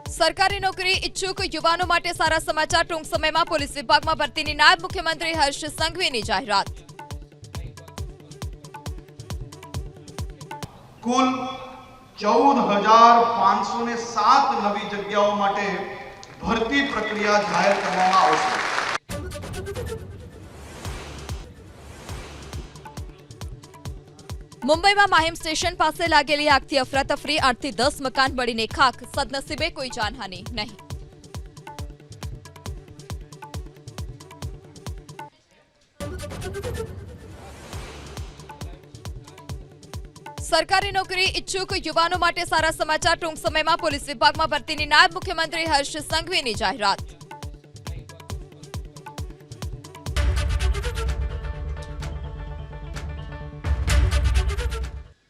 सरकारी नौकरी इच्छुक युवाओं माटे सारा समाचार। टूंक समय में पोलीस विभाग में भर्ती नायब मुख्यमंत्री हर्ष संघवी जाहिरात। कुल 14,507 नवी जग्याओं माटे भर्ती प्रक्रिया जाहिर करवामां आवशे। मुंबई में माहिम स्टेशन पास लागेली आग थी अफरातफरी। 8 થી 10 मकान बळीने खाक। सदनसीबे कोई जानहानि नहीं। सरकारी नौकरी इच्छुक युवाओं माटे सारा समाचार। टूंक समय में पोलीस विभाग में भर्ती नायब मुख्यमंत्री हर्ष संघवी जाहिरात।